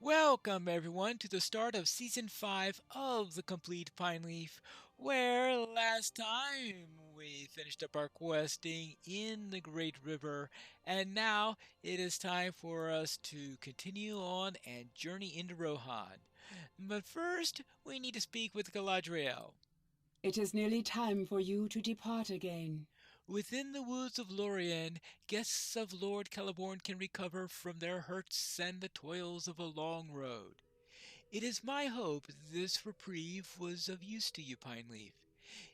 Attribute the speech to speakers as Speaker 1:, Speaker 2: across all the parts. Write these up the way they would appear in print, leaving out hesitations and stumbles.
Speaker 1: Welcome everyone to the start of Season 5 of the Complete Pineleaf, where last time we finished up our questing in the Great River, and now it is time for us to continue on and journey into Rohan. But first, we need to speak with Galadriel.
Speaker 2: It is nearly time for you to depart again.
Speaker 1: Within the woods of Lorien, guests of Lord Celeborn can recover from their hurts and the toils of a long road. It is my hope this reprieve was of use to you, Pineleaf.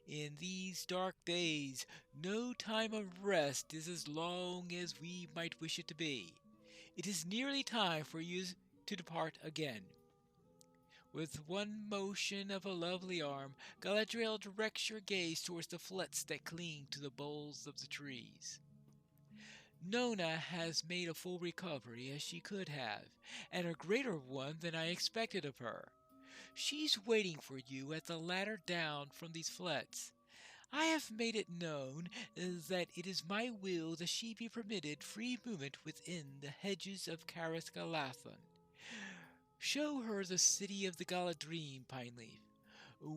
Speaker 1: In these dark days, no time of rest is as long as we might wish it to be. It is nearly time for you to depart again. With one motion of a lovely arm, Galadriel directs your gaze towards the flets that cling to the boles of the trees. Nona has made a full recovery as she could have, and a greater one than I expected of her. She's waiting for you at the ladder down from these flats. I have made it known that it is my will that she be permitted free movement within the hedges of Caras Galathan. Show her the city of the Galadrim, Pineleaf.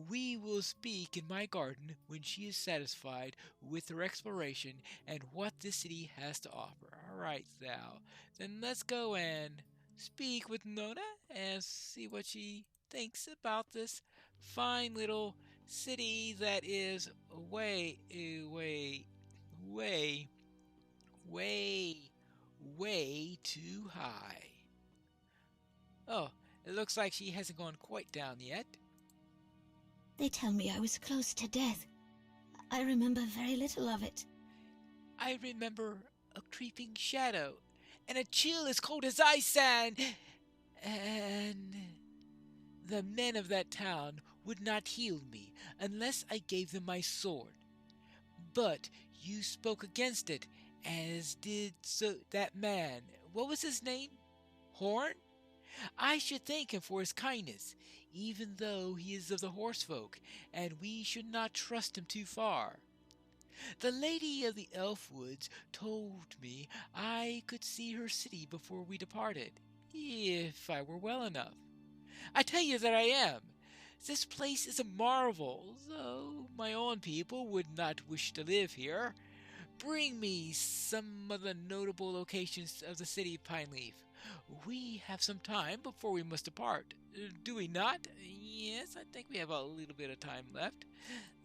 Speaker 1: We will speak in my garden when she is satisfied with her exploration and what this city has to offer. All right, thou. Then let's go and speak with Nona and see what she thinks about this fine little city that is way, way, way too high. Oh, it looks like she hasn't gone quite down yet.
Speaker 3: They tell me I was close to death. I remember very little of it.
Speaker 1: I remember a creeping shadow and a chill as cold as ice, and the men of that town would not heal me unless I gave them my sword. But you spoke against it, as did that man. What was his name? Horn? I should thank him for his kindness, even though he is of the horse folk, and we should not trust him too far. The lady of the elf woods told me I could see her city before we departed, if I were well enough. I tell you that I am. This place is a marvel, though my own people would not wish to live here. Bring me some of the notable locations of the city of Pineleaf. We have some time before we must depart. Do we not? Yes, I think we have a little bit of time left.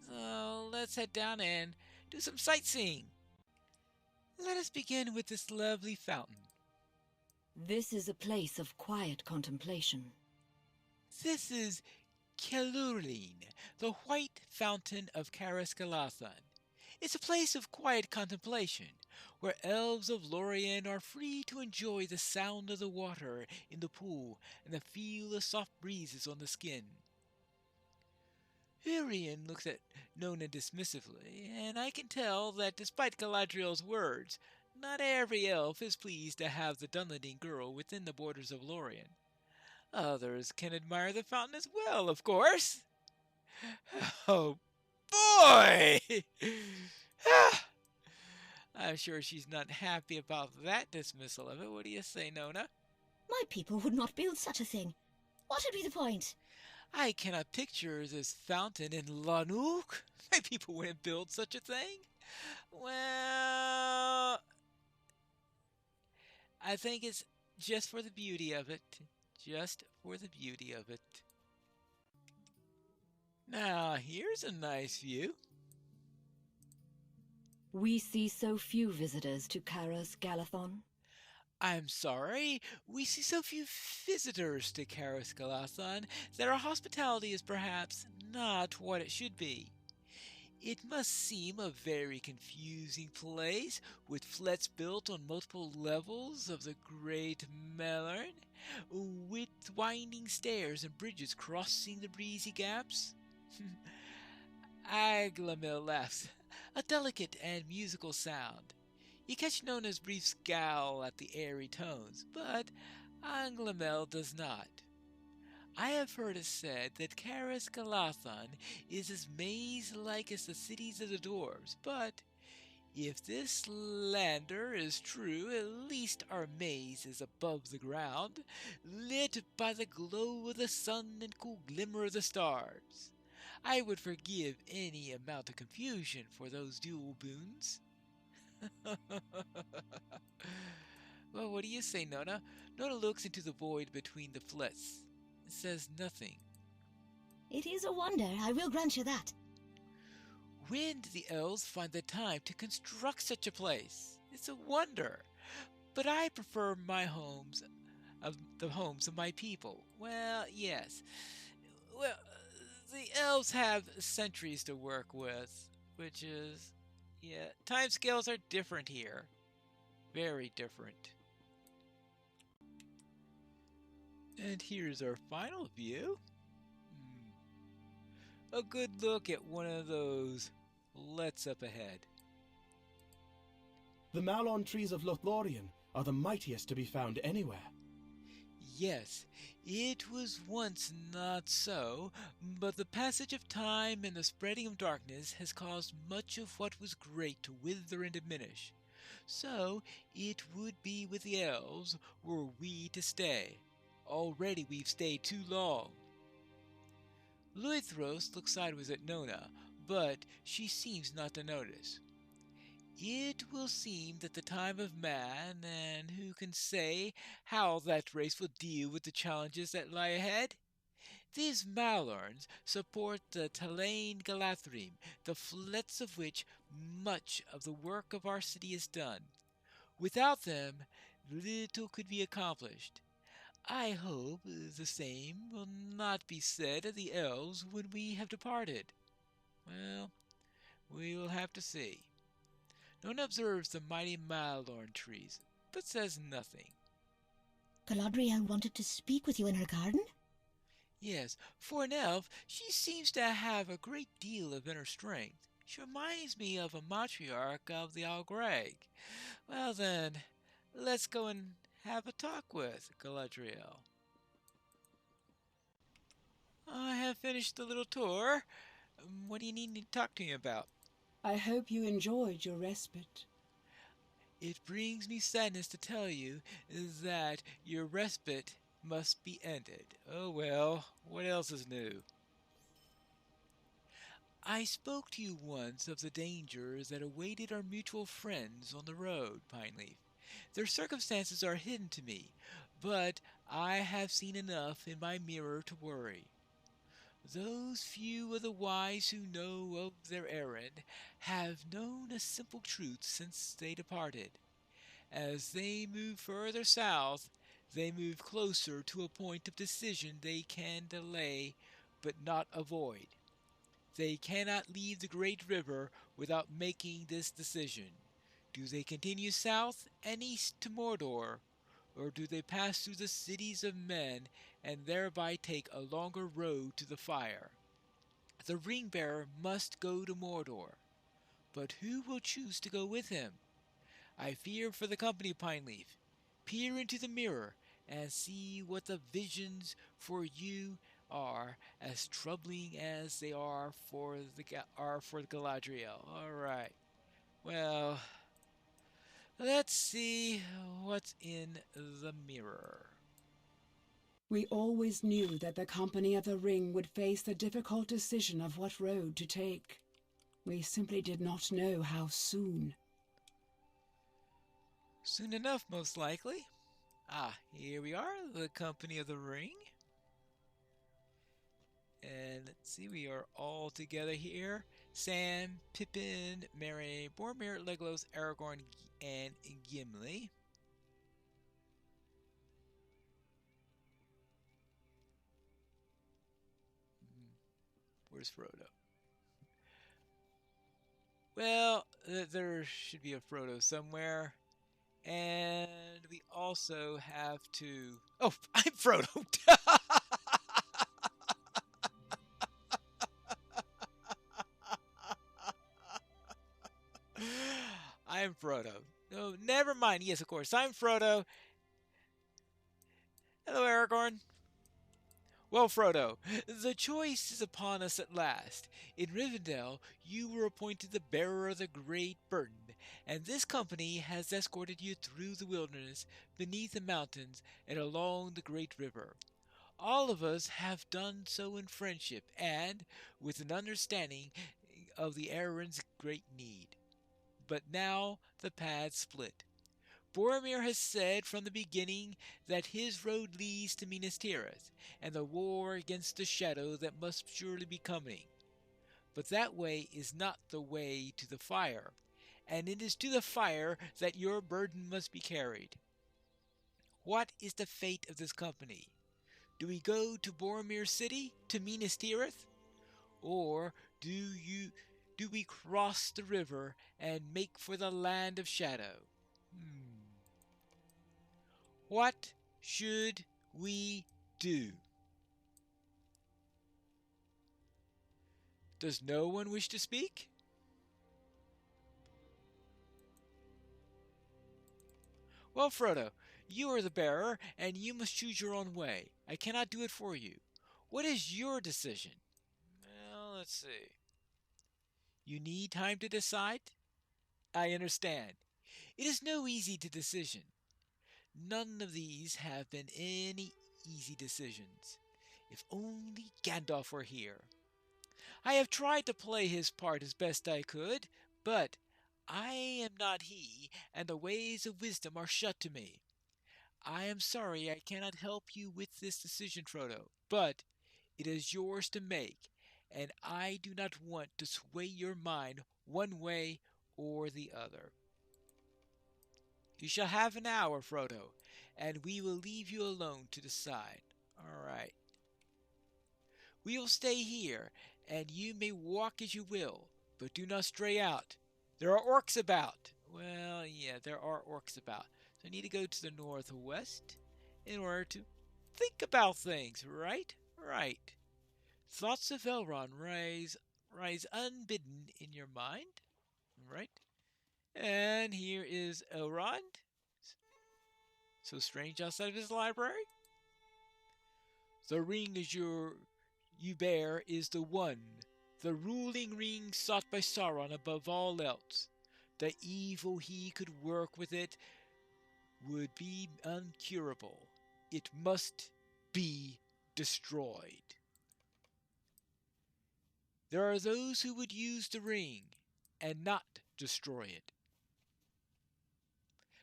Speaker 1: So let's head down and do some sightseeing. Let us begin with this lovely fountain.
Speaker 3: This is a place of quiet contemplation.
Speaker 1: This is Kelurline, the white fountain of Caras Galathan. It's a place of quiet contemplation, where elves of Lorien are free to enjoy the sound of the water in the pool and the feel of soft breezes on the skin. Urian looks at Nona dismissively, and I can tell that despite Galadriel's words, not every elf is pleased to have the Dunlending girl within the borders of Lorien. Others can admire the fountain as well, of course. Oh boy! I'm sure she's not happy about that dismissal of it. What do you say, Nona?
Speaker 3: My people would not build such a thing. What would be the point?
Speaker 1: I cannot picture this fountain in Lanuk. My people wouldn't build such a thing. Well, I think it's just for the beauty of it. Just for the beauty of it. Now, here's a nice view.
Speaker 3: We see so few visitors to Caras Galathan.
Speaker 1: I'm sorry, we see so few visitors to Caras Galathan that our hospitality is perhaps not what it should be. It must seem a very confusing place, with flats built on multiple levels of the Great Melon, with winding stairs and bridges crossing the breezy gaps. Aglamil laughs, a delicate and musical sound. You catch Nona's brief scowl at the airy tones, but Anglamel does not. I have heard it said that Caras Galathan is as maze-like as the cities of the dwarves, but If this lander is true, at least our maze is above the ground, lit by the glow of the sun and cool glimmer of the stars. I would forgive any amount of confusion for those dual boons. Well, what do you say, Nona? Nona looks into the void between the flits. It says nothing.
Speaker 3: It is a wonder, I will grant you that.
Speaker 1: When did the elves find the time to construct such a place? It's a wonder. But I prefer my homes of the homes of my people. Well, yes. Well, the elves have centuries to work with, which is, yeah, timescales are different here. Very different. And here's our final view. A good look at one of those lets up ahead.
Speaker 4: The Malon trees of Lothlorien are the mightiest to be found anywhere.
Speaker 1: Yes, it was once not so, but the passage of time and the spreading of darkness has caused much of what was great to wither and diminish. So it would be with the elves were we to stay. Already we've stayed too long. Luithros looks sideways at Nona, but she seems not to notice. It will seem that the time of man, and who can say how that race will deal with the challenges that lie ahead? These Malorns support the Talain Galathrim, the flets of which much of the work of our city is done. Without them, little could be accomplished. I hope the same will not be said of the elves when we have departed. Well, we will have to see. None observes the mighty Malorn trees, but says nothing.
Speaker 3: Galadriel wanted to speak with you in her garden?
Speaker 1: Yes, for an elf, she seems to have a great deal of inner strength. She reminds me of a matriarch of the Algreg. Well then, let's go and have a talk with Galadriel. I have finished the little tour. What do you need to talk to me about?
Speaker 2: I hope you enjoyed your respite.
Speaker 1: It brings me sadness to tell you that your respite must be ended. Oh well, what else is new? I spoke to you once of the dangers that awaited our mutual friends on the road, Pineleaf. Their circumstances are hidden to me, but I have seen enough in my mirror to worry. Those few of the wise who know of their errand have known a simple truth since they departed. As they move further south, they move closer to a point of decision they can delay but not avoid. They cannot leave the great river without making this decision. Do they continue south and east to Mordor, or do they pass through the cities of men and thereby take a longer road to the fire? The ring-bearer must go to Mordor, but who will choose to go with him? I fear for the company, Pineleaf. Peer into the mirror and see what the visions for you are, as troubling as they are for Galadriel. All right. Well, let's see what's in the mirror.
Speaker 2: We always knew that the Company of the Ring would face the difficult decision of what road to take. We simply did not know how soon.
Speaker 1: Soon enough, most likely. Ah, here we are, the Company of the Ring. And let's see, we are all together here. Sam, Pippin, Merry, Boromir, Legolas, Aragorn, and Gimli. Where's Frodo? Well, there should be a Frodo somewhere. And we also have to... Oh, I'm Frodo! I'm Frodo. No, never mind. Yes, of course. I'm Frodo. Hello, Aragorn. Well, Frodo, the choice is upon us at last. In Rivendell, you were appointed the bearer of the great burden, and this company has escorted you through the wilderness, beneath the mountains, and along the great river. All of us have done so in friendship and with an understanding of the errand's great need. But now the paths split. Boromir has said from the beginning that his road leads to Minas Tirith, and the war against the shadow that must surely be coming. But that way is not the way to the fire, and it is to the fire that your burden must be carried. What is the fate of this company? Do we go to Boromir City, to Minas Tirith, or do we cross the river and make for the land of shadow? What should we do? Does no one wish to speak? Well, Frodo, you are the bearer, and you must choose your own way. I cannot do it for you. What is your decision? Well, let's see. You need time to decide? I understand. It is no easy decision. None of these have been any easy decisions. If only Gandalf were here. I have tried to play his part as best I could, but I am not he, and the ways of wisdom are shut to me. I am sorry I cannot help you with this decision, Frodo, but it is yours to make, and I do not want to sway your mind one way or the other. You shall have an hour, Frodo, and we will leave you alone to decide. All right. We will stay here, and you may walk as you will, but do not stray out. There are orcs about. Well, yeah, there are orcs about. So I need to go to the northwest in order to think about things, right? Right. Thoughts of Elrond rise unbidden in your mind, right? And here is Elrond, so strange outside of his library. The ring you bear is the one, the ruling ring sought by Sauron above all else. The evil he could work with it would be uncurable. It must be destroyed. There are those who would use the ring and not destroy it.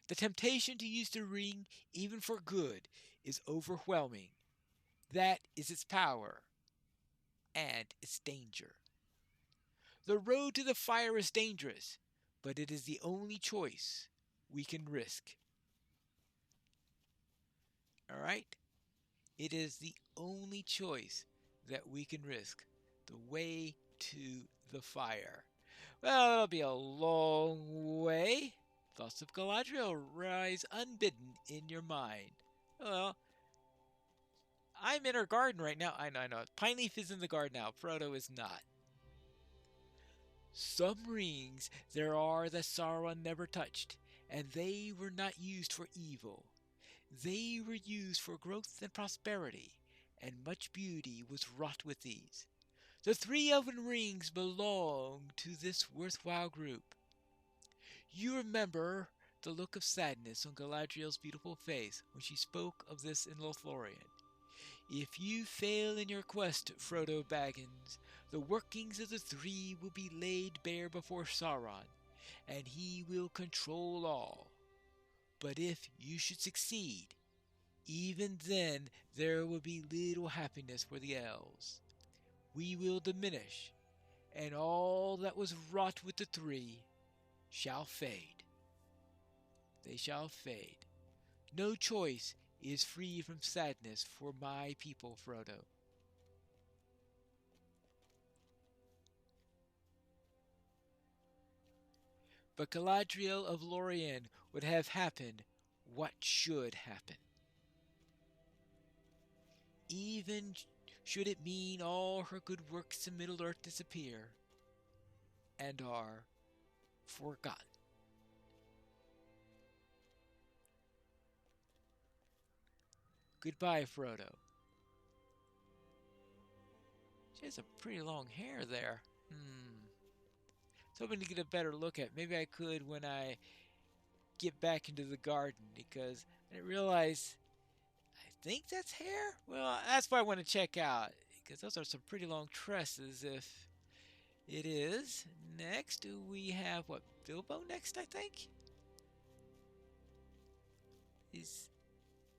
Speaker 1: The temptation to use the ring, even for good, is overwhelming. That is its power and its danger. The road to the fire is dangerous, but it is the only choice we can risk. All right? It is the only choice that we can risk. The way to the fire. Well, it'll be a long way. Thoughts of Galadriel rise unbidden in your mind. Well, I'm in her garden right now. I know. Pineleaf is in the garden now. Frodo is not. Some rings there are that Sauron never touched, and they were not used for evil. They were used for growth and prosperity, and much beauty was wrought with these. The three elven rings belong to this worthwhile group. You remember the look of sadness on Galadriel's beautiful face when she spoke of this in Lothlorien. If you fail in your quest, Frodo Baggins, the workings of the three will be laid bare before Sauron, and he will control all. But if you should succeed, even then there will be little happiness for the elves. We will diminish, and all that was wrought with the three shall fade. They shall fade. No choice is free from sadness for my people, Frodo. But Galadriel of Lorien would have happened what should happen. Even should it mean all her good works in Middle-earth disappear and are forgotten. Goodbye, Frodo. She has a pretty long hair there. So I'm hoping to get a better look at. Maybe I could when I get back into the garden because I didn't realize. I think that's hair. Well, that's what I want to check out because those are some pretty long tresses. If it is. Next, we have what? Bilbo next, I think.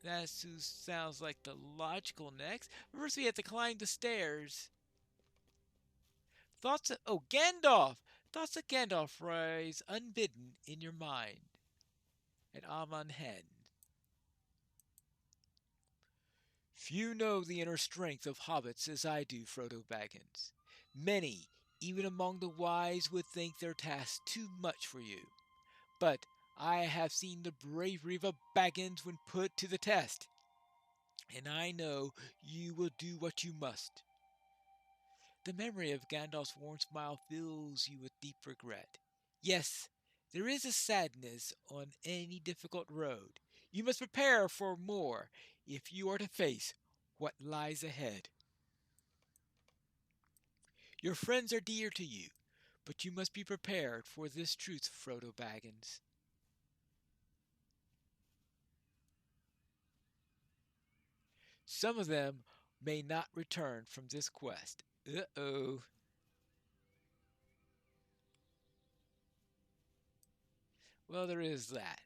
Speaker 1: That's who sounds like the logical next. First, we have to climb the stairs. Gandalf! Thoughts of Gandalf rise unbidden in your mind. And Amon Hen. Few know the inner strength of hobbits as I do, Frodo Baggins. Many, even among the wise, would think their task too much for you. But I have seen the bravery of a Baggins when put to the test, and I know you will do what you must. The memory of Gandalf's warm smile fills you with deep regret. Yes, there is a sadness on any difficult road. You must prepare for more if you are to face what lies ahead. Your friends are dear to you, but you must be prepared for this truth, Frodo Baggins. Some of them may not return from this quest. Uh-oh. Well, there is that.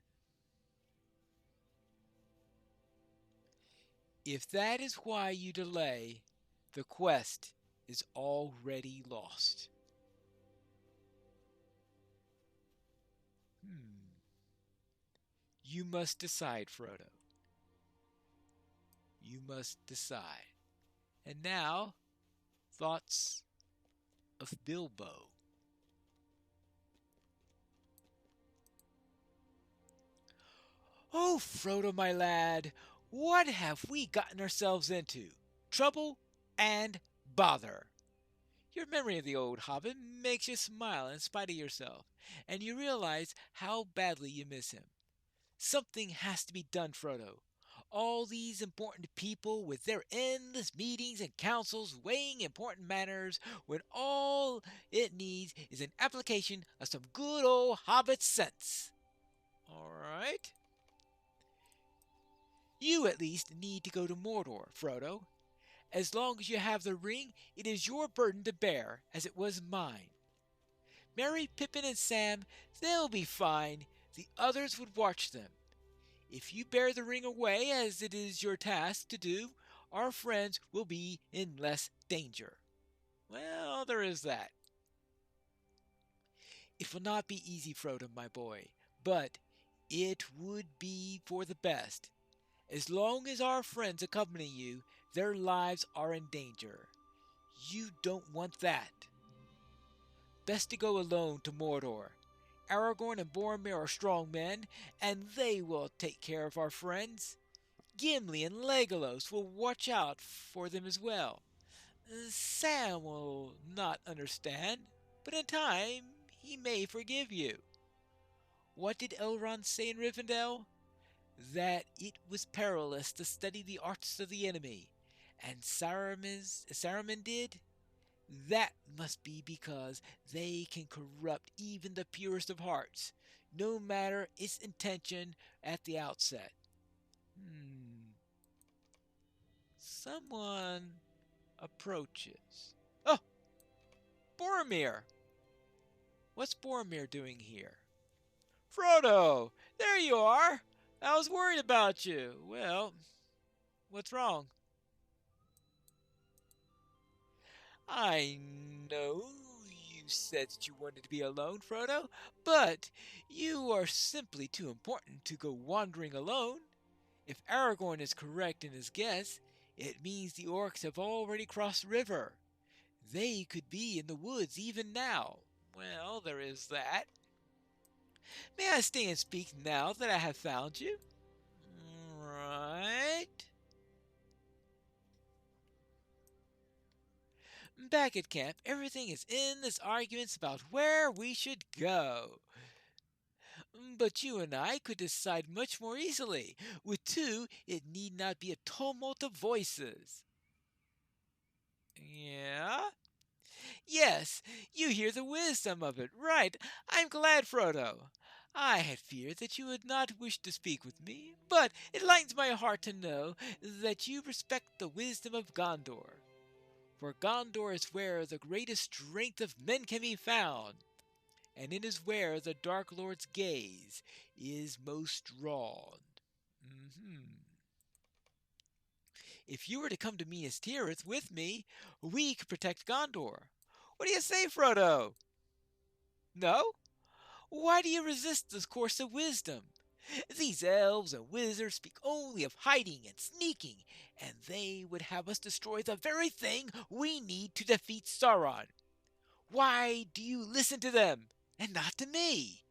Speaker 1: If that is why you delay, the quest is already lost. You must decide, Frodo. You must decide. And now, thoughts of Bilbo. Oh, Frodo, my lad, what have we gotten ourselves into? Trouble and bother. Your memory of the old hobbit makes you smile in spite of yourself, and you realize how badly you miss him. Something has to be done, Frodo. All these important people with their endless meetings and councils weighing important matters when all it needs is an application of some good old hobbit sense. Alright? You at least need to go to Mordor, Frodo. As long as you have the ring, it is your burden to bear, as it was mine. Merry, Pippin, and Sam, they'll be fine. The others would watch them. If you bear the ring away, as it is your task to do, our friends will be in less danger. Well, there is that. It will not be easy, Frodo, my boy, but it would be for the best. As long as our friends accompany you, their lives are in danger. You don't want that. Best to go alone to Mordor. Aragorn and Boromir are strong men, and they will take care of our friends. Gimli and Legolas will watch out for them as well. Sam will not understand, but in time he may forgive you. What did Elrond say in Rivendell? That it was perilous to study the arts of the enemy, and Saruman did? That must be because they can corrupt even the purest of hearts, no matter its intention at the outset. Someone approaches. Oh, Boromir! What's Boromir doing here? Frodo! There you are! I was worried about you. Well, what's wrong? I know you said that you wanted to be alone, Frodo, but you are simply too important to go wandering alone. If Aragorn is correct in his guess, it means the orcs have already crossed the river. They could be in the woods even now. Well, there is that. May I stay and speak now that I have found you? Right. Back at camp, everything is endless arguments about where we should go. But you and I could decide much more easily. With two, it need not be a tumult of voices. Yeah? Yes, you hear the wisdom of it. Right. I'm glad, Frodo. I had feared that you would not wish to speak with me, but it lightens my heart to know that you respect the wisdom of Gondor. For Gondor is where the greatest strength of men can be found, and it is where the Dark Lord's gaze is most drawn. If you were to come to Minas Tirith with me, we could protect Gondor. What do you say, Frodo? No? Why do you resist this course of wisdom? These elves and wizards speak only of hiding and sneaking, and they would have us destroy the very thing we need to defeat Sauron. Why do you listen to them and not to me?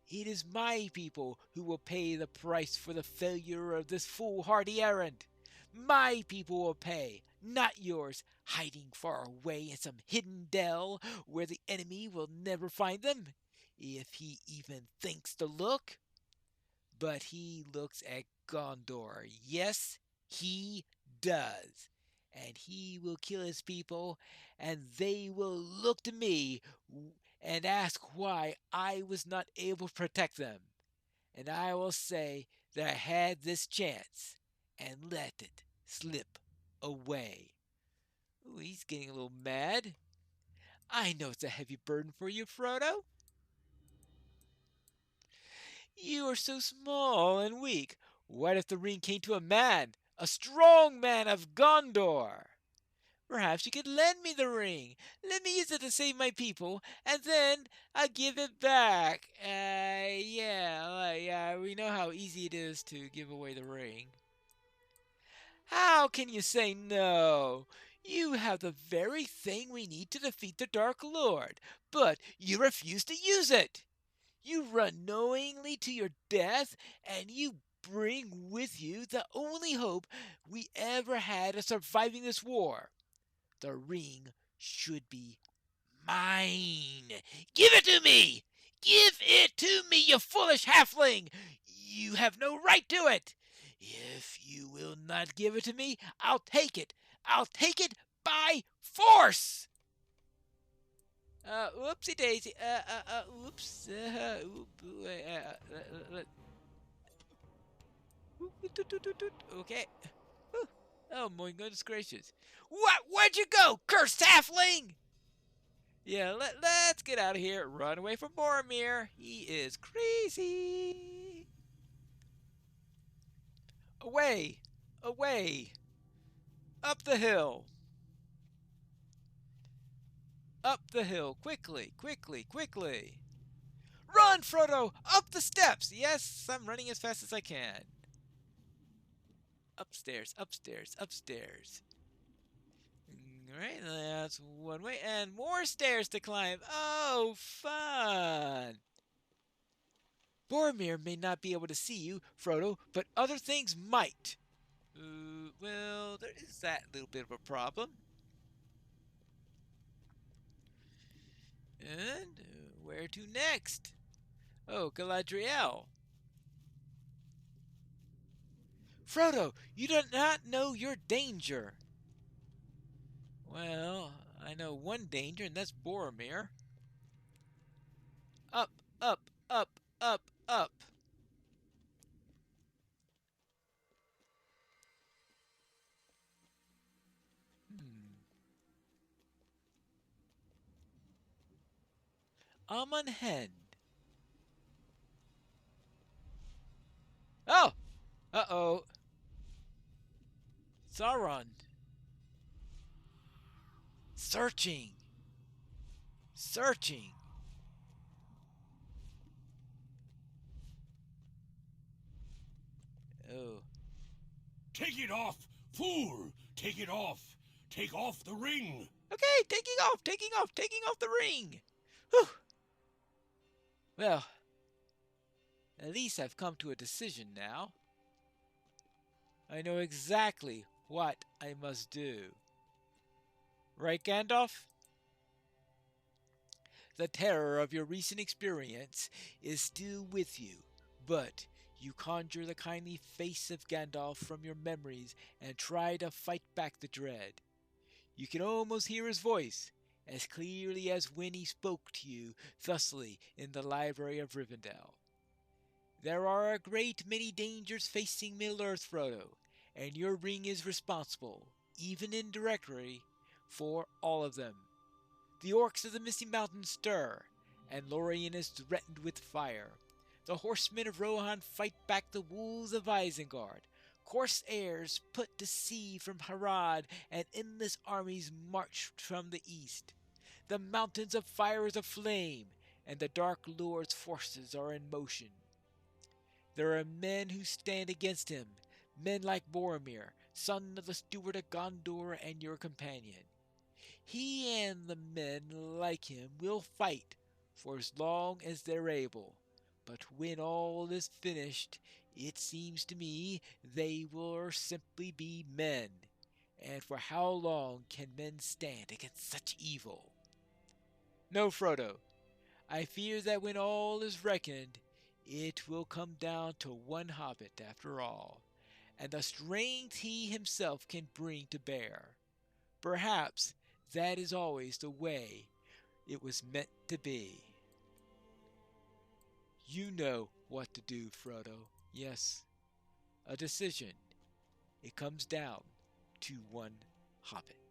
Speaker 1: It is my people who will pay the price for the failure of this foolhardy errand. My people will pay, not yours, hiding far away in some hidden dell where the enemy will never find them, if he even thinks to look. But he looks at Gondor. Yes, he does. And he will kill his people, and they will look to me and ask why I was not able to protect them. And I will say that I had this chance and let it slip away. Ooh, he's getting a little mad. I know it's a heavy burden for you, Frodo. You are so small and weak. What if the ring came to a man, a strong man of Gondor? Perhaps you could lend me the ring. Let me use it to save my people, and then I'll give it back. Yeah, we know how easy it is to give away the ring. How can you say no? You have the very thing we need to defeat the Dark Lord, but you refuse to use it. You run knowingly to your death, and you bring with you the only hope we ever had of surviving this war. The ring should be mine. Give it to me! Give it to me, you foolish halfling! You have no right to it! If you will not give it to me, I'll take it! I'll take it by force! Whoopsie daisy. Oops. Okay. Oh my goodness gracious. What? Where'd you go, cursed halfling? Yeah, let's get out of here. Run away from Boromir. He is crazy. Away. Away. Up the hill. Up the hill. Quickly, quickly, quickly. Run, Frodo! Up the steps! Yes, I'm running as fast as I can. Upstairs, upstairs, upstairs. Alright, that's one way. And more stairs to climb. Oh, fun! Boromir may not be able to see you, Frodo, but other things might. Well, there is that little bit of a problem. And where to next? Oh, Galadriel. Frodo, you do not know your danger. Well, I know one danger, and that's Boromir. Up, up, up, up, up. Amon Hen. Oh! Uh-oh. Sauron. Searching. Searching. Oh.
Speaker 4: Take it off, fool! Take it off! Take off the ring!
Speaker 1: Okay, taking off, taking off, taking off the ring. Whew. Well, at least I've come to a decision now. I know exactly what I must do. Right, Gandalf? The terror of your recent experience is still with you, but you conjure the kindly face of Gandalf from your memories and try to fight back the dread. You can almost hear his voice, as clearly as when he spoke to you thusly in the library of Rivendell. There are a great many dangers facing Middle-earth, Frodo, and your ring is responsible, even indirectly, for all of them. The orcs of the Misty Mountains stir, and Lorien is threatened with fire. The horsemen of Rohan fight back the wolves of Isengard. Corsairs put to sea from Harad, and endless armies march from the east. The mountains of fire is aflame, and the Dark Lord's forces are in motion. There are men who stand against him, men like Boromir, son of the steward of Gondor and your companion. He and the men like him will fight for as long as they're able, but when all is finished, it seems to me they will simply be men. And for how long can men stand against such evil? No, Frodo, I fear that when all is reckoned, it will come down to one hobbit after all, and the strength he himself can bring to bear. Perhaps that is always the way it was meant to be. You know what to do, Frodo. Yes, a decision. It comes down to one hobbit.